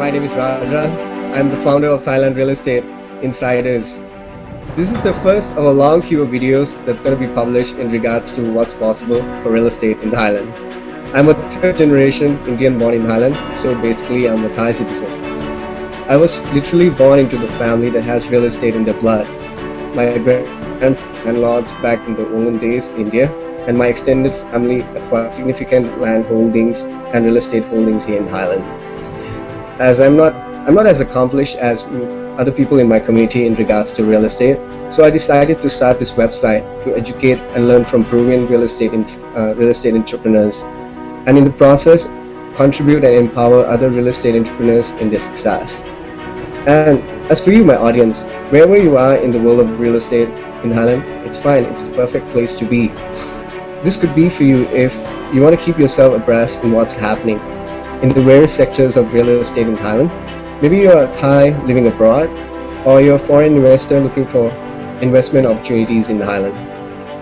my name is Raja. I'm the founder of Thailand Real Estate Insiders. This is the first of a long queue of videos that's going to be published in regards to what's possible for real estate in Thailand. I'm a third generation Indian born in Thailand, so basically I'm a Thai citizen. I was literally born into the family that has real estate in their blood. My grandlords back in the olden days, India, and my extended family acquired significant land holdings and real estate holdings here in Thailand. As I'm not as accomplished as other people in my community in regards to real estate, so I decided to start this website to educate and learn from Peruvian real estate entrepreneurs, and in the process contribute and empower other real estate entrepreneurs in their success. And as for you, my audience, wherever you are in the world of real estate in Thailand, it's fine. It's the perfect place to be. This could be for you if you want to keep yourself abreast in what's happening in the various sectors of real estate in Thailand. Maybe you're a Thai living abroad, or you're a foreign investor looking for investment opportunities in Thailand.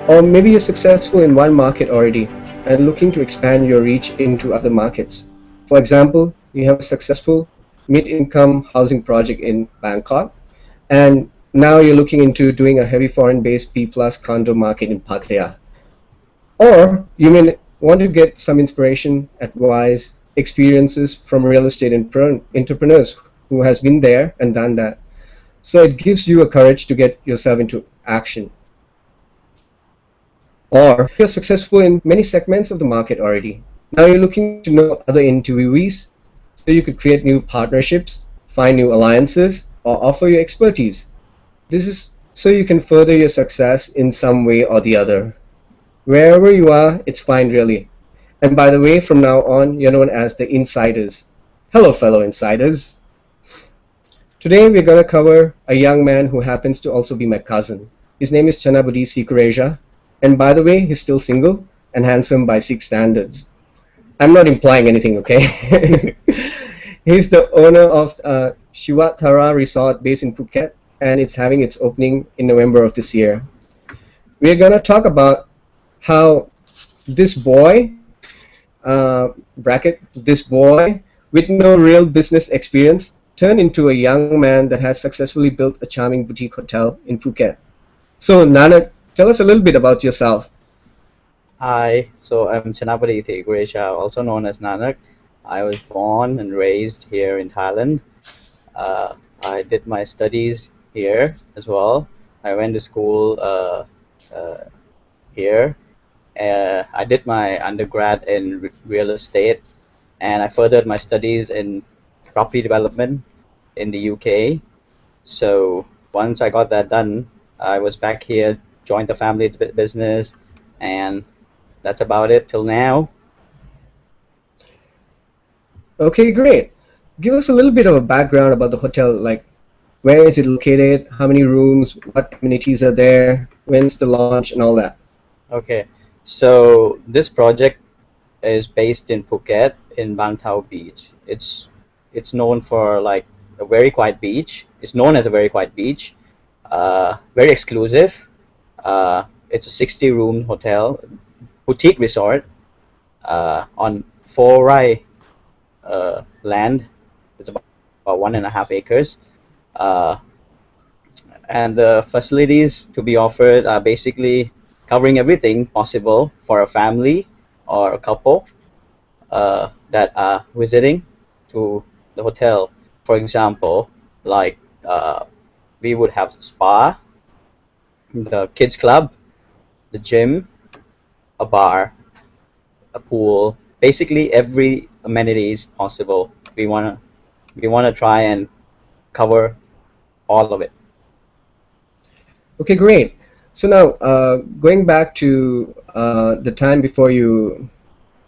Or maybe you're successful in one market already and looking to expand your reach into other markets. For example, you have a successful mid-income housing project in Bangkok, and now you're looking into doing a heavy foreign-based B+ condo market in Pattaya. Or you may want to get some inspiration, advice, experiences from real estate entrepreneurs who has been there and done that. So it gives you a courage to get yourself into action. Or you're successful in many segments of the market already. Now you're looking to know other interviewees so you could create new partnerships, find new alliances, or offer your expertise. This is so you can further your success in some way or the other. Wherever you are, it's fine really. And by the way, from now on, you're known as the Insiders. Hello, fellow Insiders. Today, we're going to cover a young man who happens to also be my cousin. His name is Chanabodi Srikureja. And by the way, he's still single and handsome by Sikh standards. I'm not implying anything, okay? He's the owner of Chivatara Resort based in Phuket, and it's having its opening in November of this year. We're going to talk about how this boy this boy with no real business experience turned into a young man that has successfully built a charming boutique hotel in Phuket. So Nanak, tell us a little bit about yourself. Hi, so I'm Chanabodi Srikureja, also known as Nanak. I was born and raised here in Thailand. I did my studies here as well. I went to school here. I did my undergrad in real estate, and I furthered my studies in property development in the UK. So once I got that done, I was back here, joined the family business, and that's about it till now. Okay, great. Give us a little bit of a background about the hotel, like where is it located, how many rooms, what amenities are there, when's the launch, and all that. Okay, so this project is based in Phuket in Bangtao Beach. It's known for like a very quiet beach. It's known as a very quiet beach. Very exclusive. It's a 60-room hotel, boutique resort on 4 rai land. It's about 1.5 acres. Uh, and the facilities to be offered are basically covering everything possible for a family or a couple that are visiting to the hotel. For example, like we would have spa, the kids club, the gym, a bar, a pool, basically every amenities possible. We wanna try and cover all of it. Okay, great. So now, going back to the time before you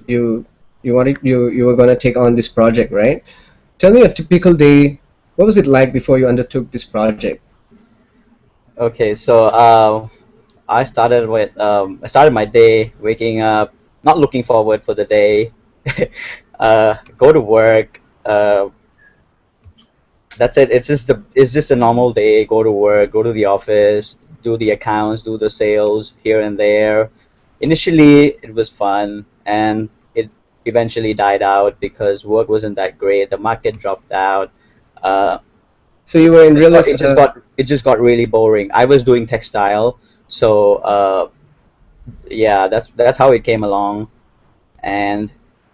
you were gonna take on this project, right? Tell me a typical day. What was it like before you undertook this project? Okay, so I started my day waking up, not looking forward for the day. Go to work. That's it. It's just a normal day. Go to work, go to the office, do the accounts, do the sales here and there. Initially, it was fun, and eventually died out because work wasn't that great. The market dropped out. Uh, So you were in real estate. it just got really boring. I was doing textile, so yeah, that's how it came along. And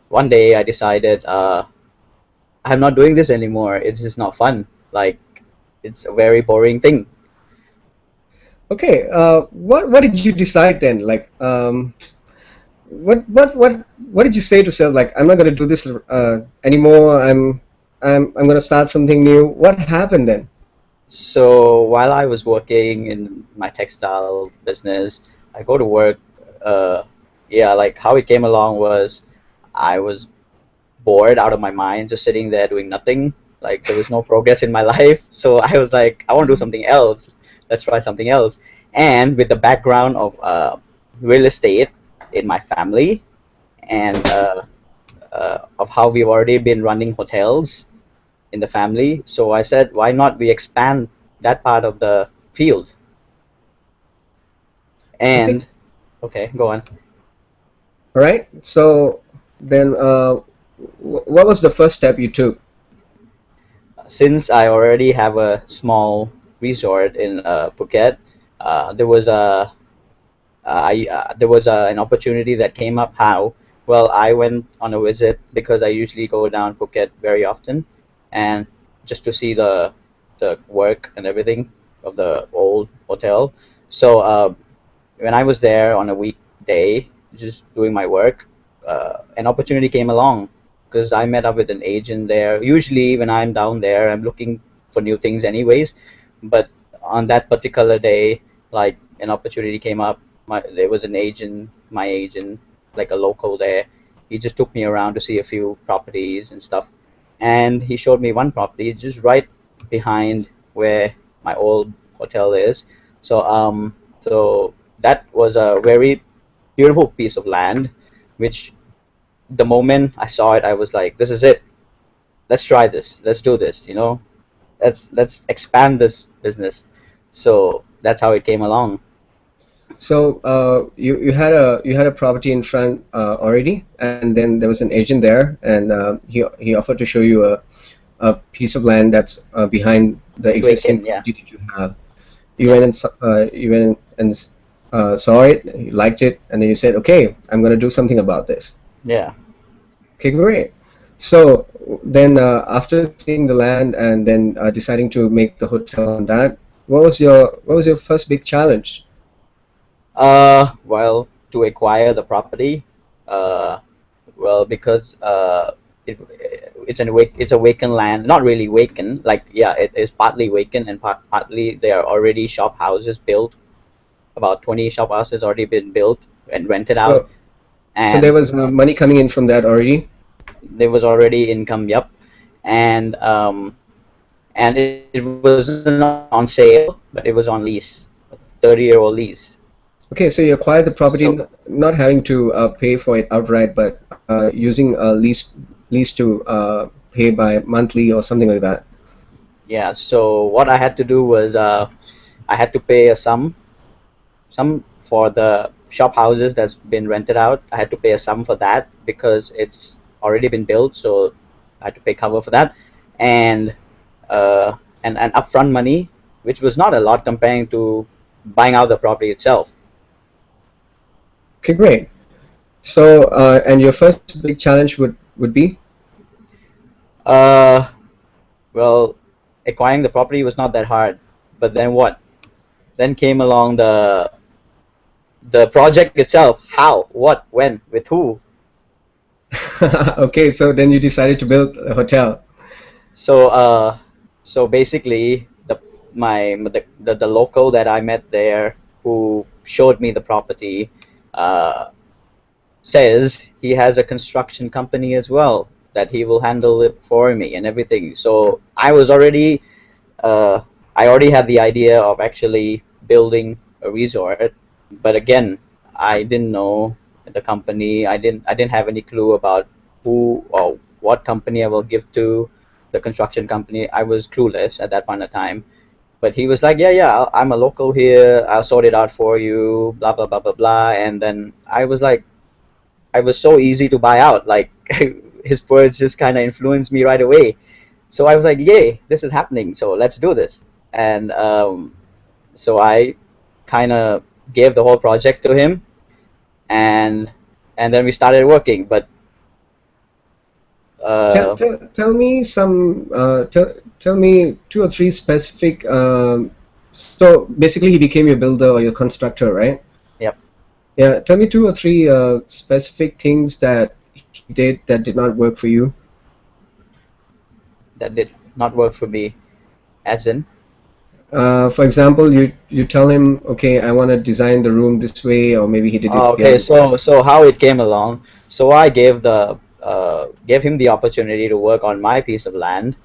one day I decided I'm not doing this anymore. It's just not fun. Like it's a very boring thing. Okay, what did you decide then? Like, what did you say to yourself? Like, I'm not going to do this anymore. I'm going to start something new. What happened then? So while I was working in my textile business, I go to work. Uh, yeah, like how it came along was I was bored out of my mind, just sitting there doing nothing. Like there was no progress in my life. So I was like, I want to do something else. Let's try something else. And with the background of real estate in my family and of how we've already been running hotels in the family, so I said, why not we expand that part of the field? Okay, And okay, go on. all right. So then, what was the first step you took? Since I already have a small resort in Phuket, there was an opportunity that came up. How? Well, I went on a visit because I usually go down Phuket very often, and just to see the work and everything of the old hotel. So when I was there on a weekday, just doing my work, an opportunity came along because I met up with an agent there. Usually, when I'm down there, I'm looking for new things, anyways. But on that particular day, like an opportunity came up. There was an agent, my agent, like a local there. He just took me around to see a few properties and stuff, and he showed me one property just right behind where my old hotel is. So so that was a very beautiful piece of land, which the moment I saw it, I was like, "This is it. Let's try this. Let's do this. Let's expand this business." So that's how it came along. So you had a property in front already, and then there was an agent there, and he offered to show you a piece of land that's behind the existing Waken, yeah, property that you have. You yep, went and you went and saw it, you liked it, and then you said, "Okay, I'm going to do something about this." yeah. Okay, great. So then, after seeing the land and then deciding to make the hotel on that, what was your first big challenge? Well, to acquire the property, uh, well, because it, it's a vacant land, not really vacant. Like, yeah, it is partly vacant and partly there are already shop houses built. About 20 shop houses already been built and rented out, So so there and was money coming in from that already. there was already income. Yep, and it was not on sale, but it was on lease, 30-year-old lease. Okay, so you acquired the So property not having to pay for it outright, but using a lease to pay by monthly or something like that. yeah, so what I had to do was I had to pay a sum for the shop houses that's been rented out. I had to pay a sum for that because it's already been built, so I had to pay cover for that, and and upfront money, which was not a lot comparing to buying out the property itself. Okay, great. So and your first big challenge would be Uh, well, acquiring the property was not that hard, but then what? Then came along the project itself. How? What? When? With who? okay. So then you decided to build a hotel. So so basically the local that I met there who showed me the property uh, says he has a construction company as well that he will handle it for me and everything. So uh, I already had the idea of actually building a resort, but again, I didn't know the company. I didn't have any clue about who or what company I will give to the construction company. I was clueless at that point of time. But he was like, yeah, I'm a local here. I'll sort it out for you. Blah blah blah blah blah. And then I was like, I was so easy to buy out. Like his words just kind of influenced me right away. So I was like, yay, this is happening. So let's do this. And so I kind of gave the whole project to him, and then we started working. But Tell, uh, tell me some tell me two or three specific so basically he became your builder or your constructor, right? yep, Yeah, tell me two or three specific things that he did that did not work for you. that did not work for me. As in, For example, you tell him, okay, I want to design the room this way, or maybe he did it oh, the okay, other way. so how it came along. So I gave him the opportunity to work on my piece of land.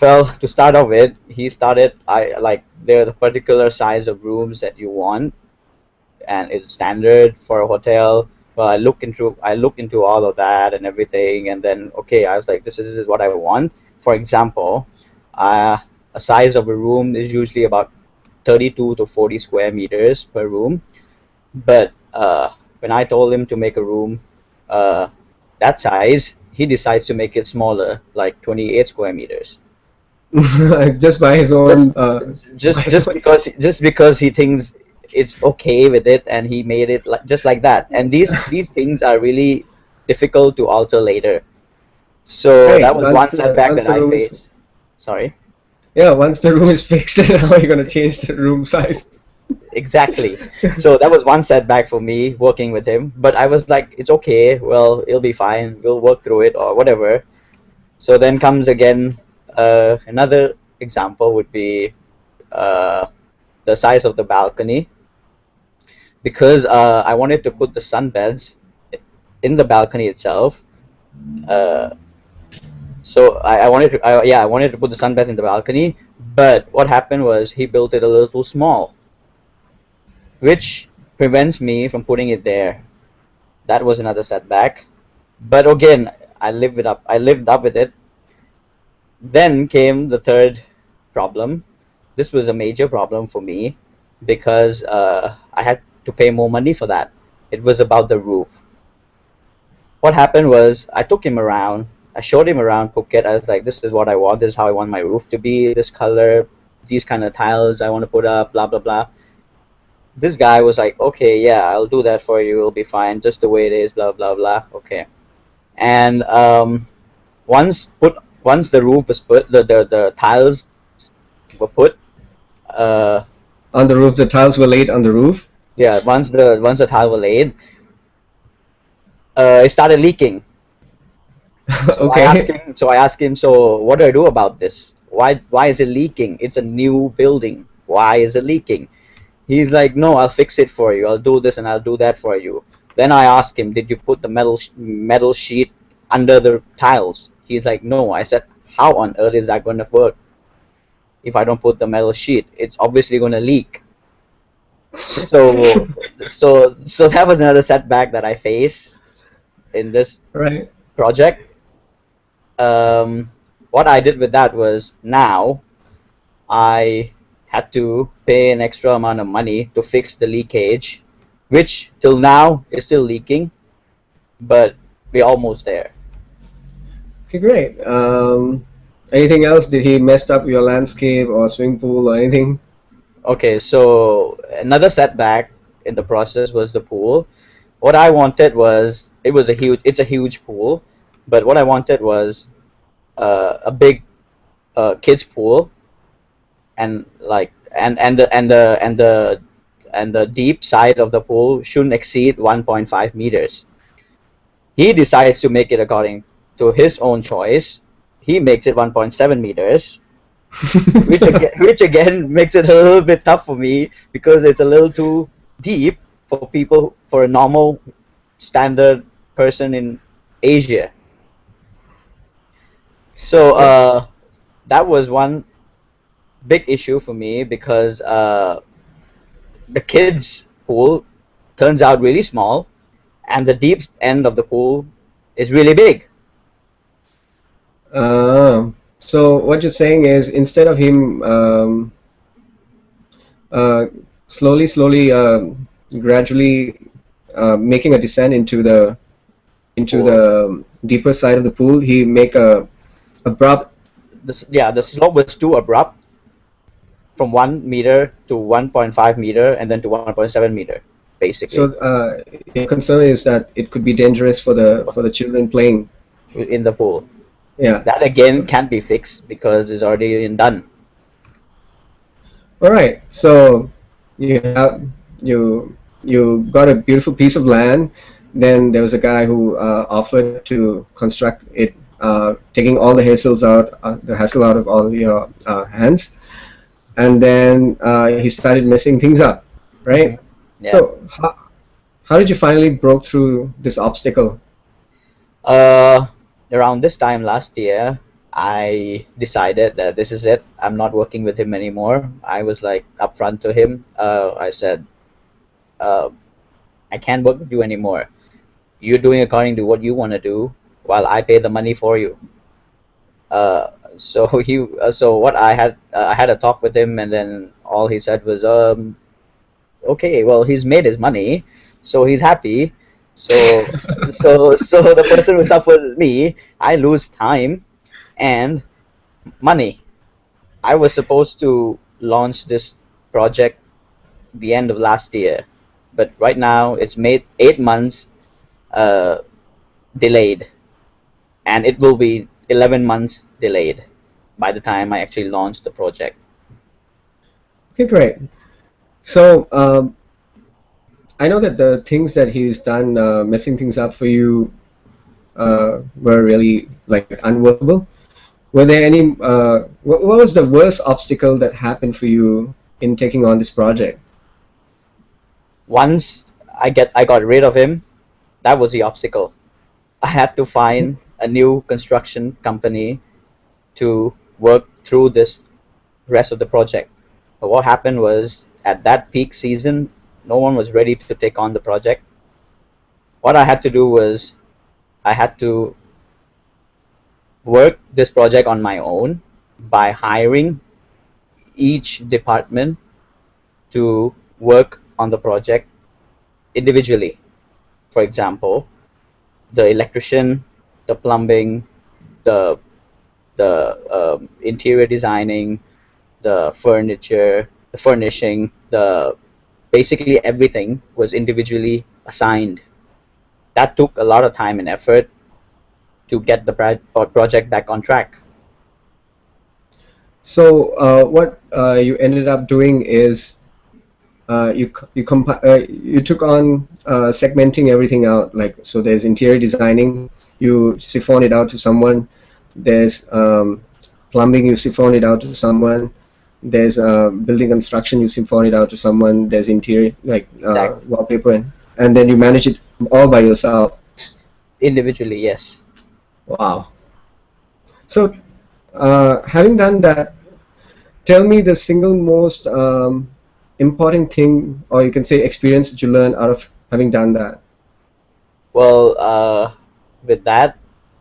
Well, to start off with, he started. I like there are the particular size of rooms that you want, and it's standard for a hotel. Well, I look into all of that and everything, and then okay, I was like, this is what I want. For example, uh, a size of a room is usually about 32 to 40 square meters per room. But when I told him to make a room uh, that size, he decides to make it smaller, like 28 square meters. Just by his Just own by his own. just because he thinks it's okay with it, and he made it like just like that. And these things are really difficult to alter later. So Right. that was one setback Once that the I room is faced. Sorry. yeah, once the room is fixed, then how are you gonna change the room size? Exactly. So that was one setback for me working with him. But I was like, it's okay. Well, it'll be fine. We'll work through it or whatever. So then comes again another example would be uh, the size of the balcony, because I wanted to put the sunbeds in the balcony itself. Uh, so I wanted to put the sunbeds in the balcony, but what happened was he built it a little too small, which prevents me from putting it there. That was another setback. But again, I lived up with it. Then came the third problem. This was a major problem for me because I had to pay more money for that. It was about the roof. What happened was I took him around. I showed him around Phuket. I was like, "This is what I want. This is how I want my roof to be. This color, these kind of tiles I want to put up. Blah blah blah." This guy was like, "Okay, yeah, I'll do that for you. It'll be fine, just the way it is." Blah blah blah. Okay. And once the roof was put, the tiles were put. Uh, On the roof, the tiles were laid on the roof. yeah, once the tile were laid, it started leaking. Okay. So I asked him, so what do I do about this? Why is it leaking? It's a new building. Why is it leaking? He's like, no, I'll fix it for you. I'll do this and I'll do that for you. Then I asked him, did you put the metal sheet under the tiles? He's like, no. I said, how on earth is that going to work if I don't put the metal sheet? It's obviously going to leak. So so that was another setback that I faced in this Right. project. What I did with that was now I had to pay an extra amount of money to fix the leakage, which till now is still leaking, but we're almost there. Okay, great. Anything else? Did he messed up your landscape or swimming pool or anything? Okay, so another setback in the process was the pool. What I wanted was it's a huge pool, but what I wanted was a big kids pool, and like and the deep side of the pool shouldn't exceed 1.5 meters. He decides to make it according to his own choice. He makes it 1.7 meters, which again makes it a little bit tough for me because it's a little too deep for people, for a normal standard person in Asia. So Right. that was one big issue for me because the kids pool turns out really small, and the deep end of the pool is really big. So what you're saying is instead of him uh, slowly, gradually making a descent into Pool. the deeper side of the pool, he make a abrupt. The slope was too abrupt from 1 meter to 1.5 meter and then to 1.7 meter, basically, So your concern is that it could be dangerous for the children playing. in the pool. Yeah. That again can't be fixed because it's already done. All right. So you got a beautiful piece of land. Then there was a guy who offered to construct it, taking all the hassle out of all your hands. And then he started messing things up, right? Yeah. So how did you finally broke through this obstacle? Uh, Around this time last year, I decided that this is it. I'm not working with him anymore. I was like upfront to him. I said, uh, I can't work with you anymore. You're doing according to what you want to do, while I pay the money for you. So what I had a talk with him, and then all he said was, okay, well, he's made his money, so he's happy. So so the person who suffers me, I lose time and money. I was supposed to launch this project the end of last year, but right now it's made 8 months uh, delayed, and it will be 11 months delayed by the time I actually launch the project. Okay, great. So I know that the things that he's done, messing things up for you, were really like unworkable. Were there any? What was the worst obstacle that happened for you in taking on this project? Once I got rid of him, that was the obstacle. I had to find a new construction company to work through this rest of the project. But what happened was, at that peak season, no one was ready to take on the project. What I had to do was, I had to work this project on my own by hiring each department to work on the project individually. For example, the electrician, the plumbing, the interior designing, the furniture, the furnishing, the basically everything was individually assigned. That took a lot of time and effort to get the project back on track. So what you ended up doing is you took on segmenting everything out. Like so, there's interior designing. You siphon it out to someone. There's plumbing. You siphon it out to someone. There's building construction. You siphon it out to someone. There's interior like Exactly. wallpaper, and then you manage it all by yourself. Individually, yes. Wow. So having done that, tell me the single most important thing, or you can say experience that you learned out of having done that. Well, with that,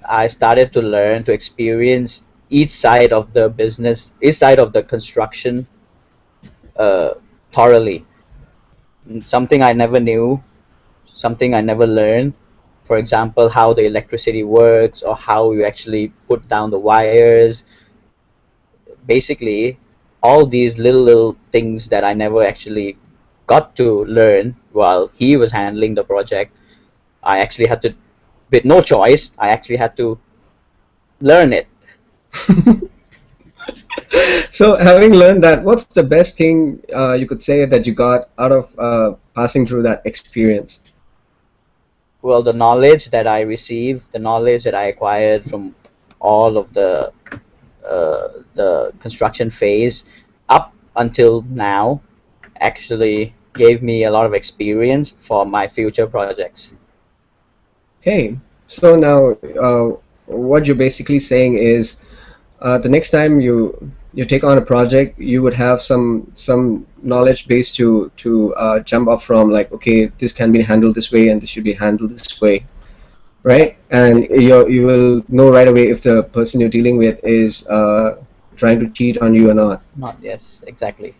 I started to learn to experience each side of the business, each side of the construction, uh, thoroughly. Something I never knew, something I never learned. For example, how the electricity works, or how you actually put down the wires. Basically, all these little things that I never actually got to learn while he was handling the project. I actually had to, with no choice, I actually had to learn it. So, having learned that, what's the best thing you could say that you got out of passing through that experience? Well, the knowledge that I received, the knowledge that I acquired from all of the construction phase up until now actually gave me a lot of experience for my future projects. Okay, so now what you're basically saying is the next time you take on a project, you would have some knowledge base to jump off from, like, okay, this can be handled this way and this should be handled this way, Yeah, right? And you will know right away if the person you're dealing with is trying to cheat on you or not. not yes, exactly.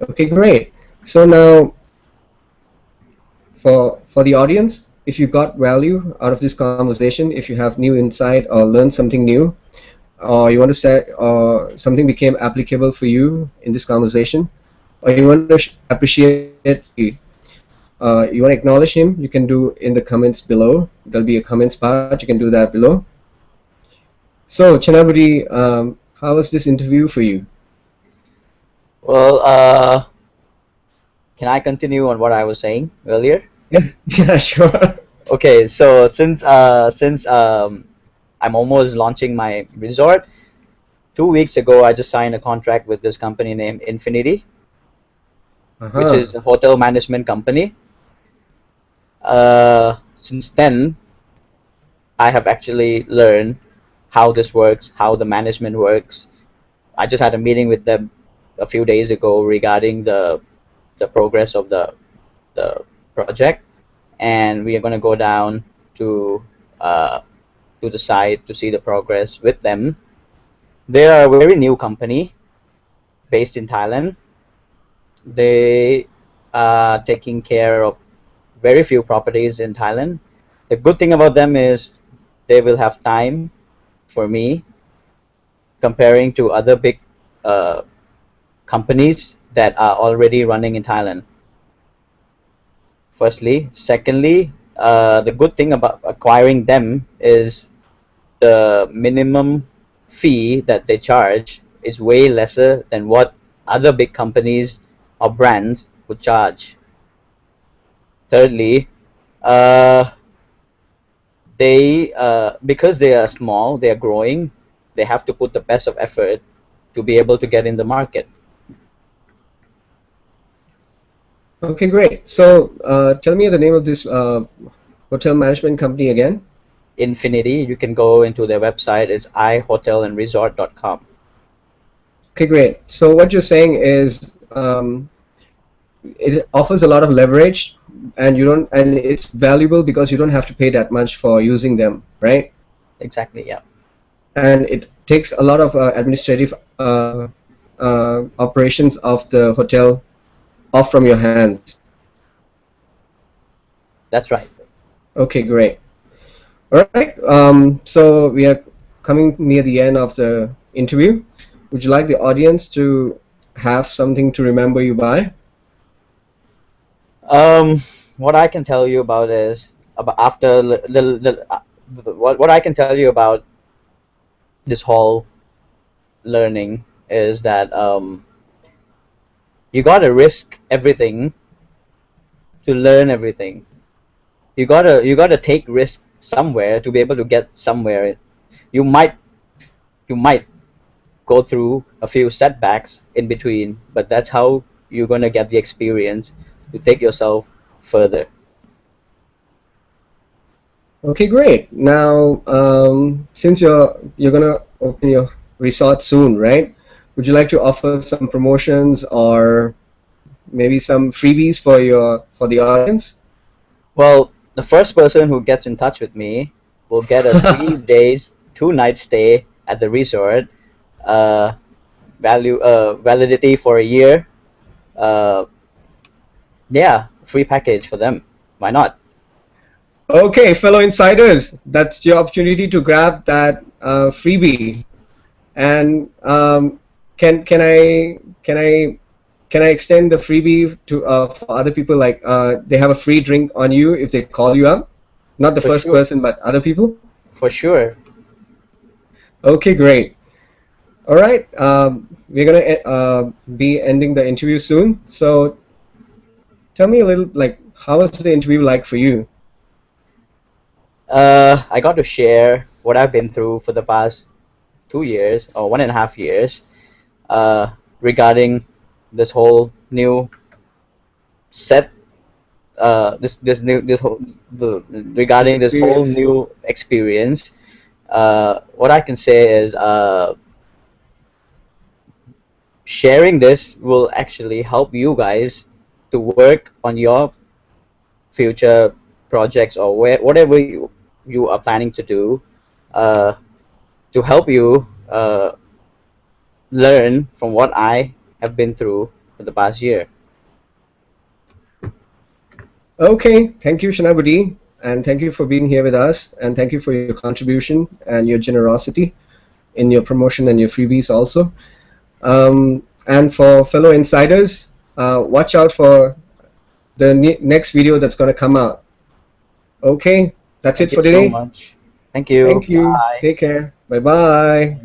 Okay, great. So now for the audience, if you got value out of this conversation, if you have new insight or learned something new, or you want to say something became applicable for you in this conversation, or you want to appreciate Chanabodi, you want to acknowledge him, you can do in the comments below. There'll be a comments part. You can do that below. So, Chanabodi, how was this interview for you? Well, can I continue on what I was saying earlier? Yeah, yeah, sure. Okay, so since I'm almost launching my resort, 2 weeks ago I just signed a contract with this company named Infinity, which is Uh-huh. a hotel management company. Since then, I have actually learned how this works, how the management works. I just had a meeting with them a few days ago regarding the progress of the project, and we are going to go down to uh, to the site to see the progress with them. They are a very new company based in Thailand. They are taking care of very few properties in Thailand. The good thing about them is they will have time for me comparing to other big uh, companies that are already running in Thailand. Firstly, secondly, the good thing about acquiring them is the minimum fee that they charge is way lesser than what other big companies or brands would charge. Thirdly, uh, they because they are small, they are growing, they have to put the best of effort to be able to get in the market. Okay, great. So, tell me the name of this hotel management company again. Infinity, you can go into their website, is ihotelandresort.com. Okay, great. So, what you're saying is it offers a lot of leverage, and you don't, and it's valuable because you don't have to pay that much for using them, right? Exactly, yeah. And it takes a lot of administrative operations of the hotel off from your hands. That's right. Okay, great. All right. So we are coming near the end of the interview. Would you like the audience to have something to remember you by? What I can tell you about is about after what I can tell you about this whole learning is that you gotta risk everything to learn everything. You gotta take risk somewhere to be able to get somewhere. You might you might go through a few setbacks in between, but that's how you're gonna get the experience to take yourself further. Okay, great. Now, since you're gonna open your resort soon, right? Would you like to offer some promotions or maybe some freebies for your for the audience? Well, the first person who gets in touch with me will get a 3 days, 2 night stay at the resort. Uh, validity for a year. Uh, yeah, free package for them. Why not? Okay, fellow insiders, that's your opportunity to grab that freebie. And can I extend the freebie to for other people? Like they have a free drink on you if they call you up. Not the For first sure. person, but other people. For sure. Okay, great. All right, we're gonna be ending the interview soon. So tell me a little, like, how was the interview like for you? I got to share what I've been through for the past 2 years or 1.5 years uh, regarding this whole new set this new this whole This regarding this whole experience. new experience. What I can say is sharing this will actually help you guys to work on your future projects or whatever you are planning to do uh, to help you learn from what I have been through for the past year. Okay, thank you, Chanabodi, and thank you for being here with us, and thank you for your contribution and your generosity in your promotion and your freebies also. And for fellow insiders, watch out for the next video that's going to come out. Okay, that's it Thank you for so today. much. Thank you. Thank you. Bye. Take care. Bye bye.